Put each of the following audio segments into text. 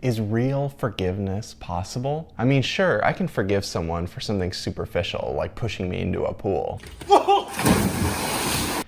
Is real forgiveness possible? I mean, sure, I can forgive someone for something superficial, like pushing me into a pool.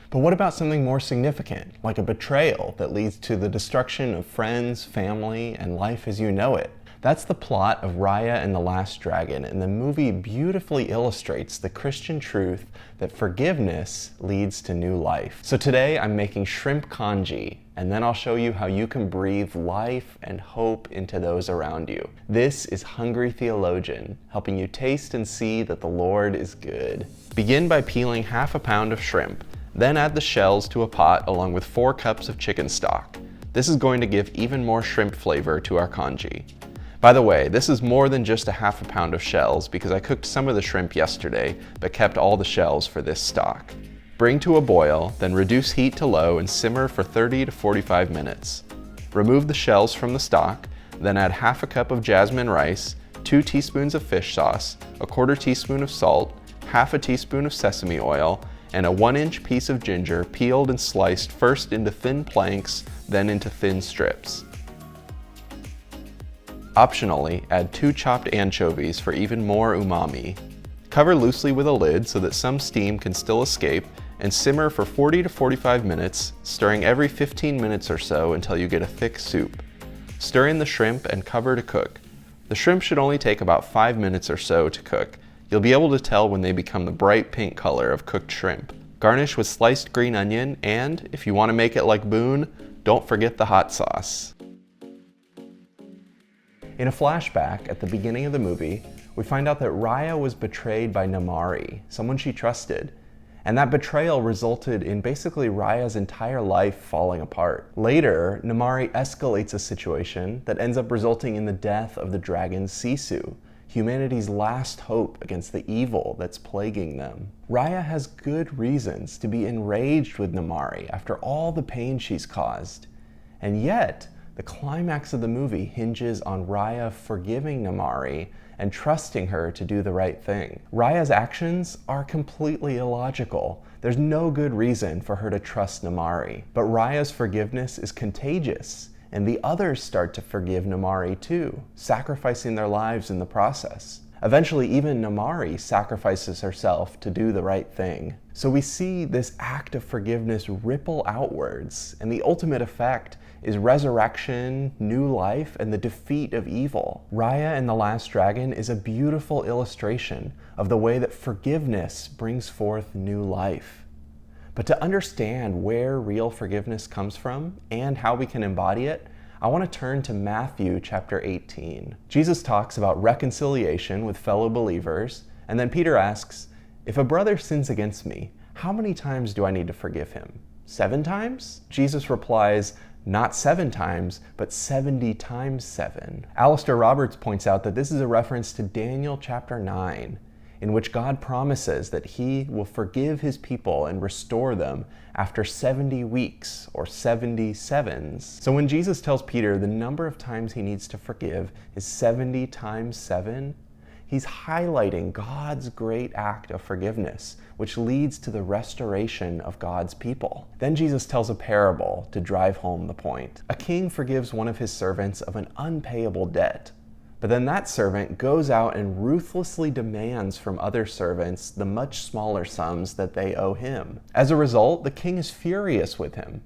But what about something more significant, like a betrayal that leads to the destruction of friends, family, and life as you know it? That's the plot of Raya and the Last Dragon, and the movie beautifully illustrates the Christian truth that forgiveness leads to new life. So today I'm making shrimp congee, and then I'll show you how you can breathe life and hope into those around you. This is Hungry Theologian, helping you taste and see that the Lord is good. Begin by peeling half a pound of shrimp, then add the shells to a pot along with 4 cups of chicken stock. This is going to give even more shrimp flavor to our congee. By the way, this is more than just a half a pound of shells because I cooked some of the shrimp yesterday, but kept all the shells for this stock. Bring to a boil, then reduce heat to low and simmer for 30 to 45 minutes. Remove the shells from the stock, then add half a cup of jasmine rice, 2 teaspoons of fish sauce, a 1/4 teaspoon of salt, half a teaspoon of sesame oil, and a 1-inch piece of ginger peeled and sliced first into thin planks, then into thin strips. Optionally, add 2 chopped anchovies for even more umami. Cover loosely with a lid so that some steam can still escape, and simmer for 40 to 45 minutes, stirring every 15 minutes or so until you get a thick soup. Stir in the shrimp and cover to cook. The shrimp should only take about 5 minutes or so to cook. You'll be able to tell when they become the bright pink color of cooked shrimp. Garnish with sliced green onion, and if you want to make it like Boone, don't forget the hot sauce. In a flashback at the beginning of the movie, we find out that Raya was betrayed by Namaari, someone she trusted. And that betrayal resulted in basically Raya's entire life falling apart. Later, Namaari escalates a situation that ends up resulting in the death of the dragon Sisu, humanity's last hope against the evil that's plaguing them. Raya has good reasons to be enraged with Namaari after all the pain she's caused. And yet, the climax of the movie hinges on Raya forgiving Namaari and trusting her to do the right thing. Raya's actions are completely illogical. There's no good reason for her to trust Namaari. But Raya's forgiveness is contagious, and the others start to forgive Namaari too, sacrificing their lives in the process. Eventually, even Namaari sacrifices herself to do the right thing. So we see this act of forgiveness ripple outwards, and the ultimate effect is resurrection, new life, and the defeat of evil. Raya and the Last Dragon is a beautiful illustration of the way that forgiveness brings forth new life. But to understand where real forgiveness comes from and how we can embody it, I want to turn to Matthew chapter 18. Jesus talks about reconciliation with fellow believers, and then Peter asks, "If a brother sins against me, how many times do I need to forgive him? 7 times?" Jesus replies, not 7 times, but 70 times 7. Alistair Roberts points out that this is a reference to Daniel chapter 9, in which God promises that he will forgive his people and restore them after 70 weeks, or 70 sevens. So when Jesus tells Peter the number of times he needs to forgive is 70 times 7, he's highlighting God's great act of forgiveness, which leads to the restoration of God's people. Then Jesus tells a parable to drive home the point. A king forgives one of his servants of an unpayable debt, but then that servant goes out and ruthlessly demands from other servants the much smaller sums that they owe him. As a result, the king is furious with him.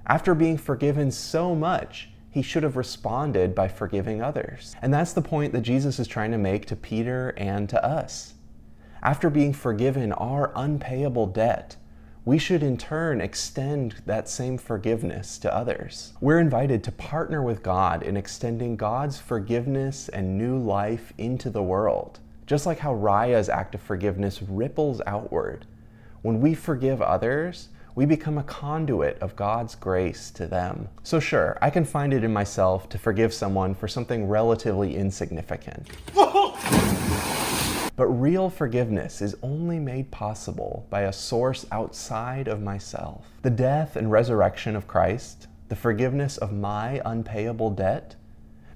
After being forgiven so much, he should have responded by forgiving others. And that's the point that Jesus is trying to make to Peter and to us. After being forgiven our unpayable debt, we should in turn extend that same forgiveness to others. We're invited to partner with God in extending God's forgiveness and new life into the world, just like how Raya's act of forgiveness ripples outward. When we forgive others, we become a conduit of God's grace to them. So sure, I can find it in myself to forgive someone for something relatively insignificant. But real forgiveness is only made possible by a source outside of myself. The death and resurrection of Christ, the forgiveness of my unpayable debt,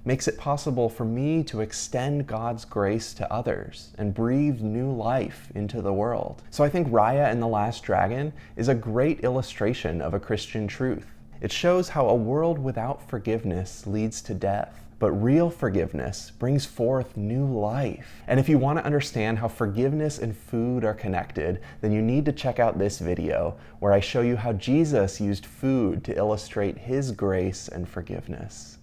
makes it possible for me to extend God's grace to others and breathe new life into the world. So I think Raya and the Last Dragon is a great illustration of a Christian truth. It shows how a world without forgiveness leads to death, but real forgiveness brings forth new life. And if you want to understand how forgiveness and food are connected, then you need to check out this video where I show you how Jesus used food to illustrate his grace and forgiveness.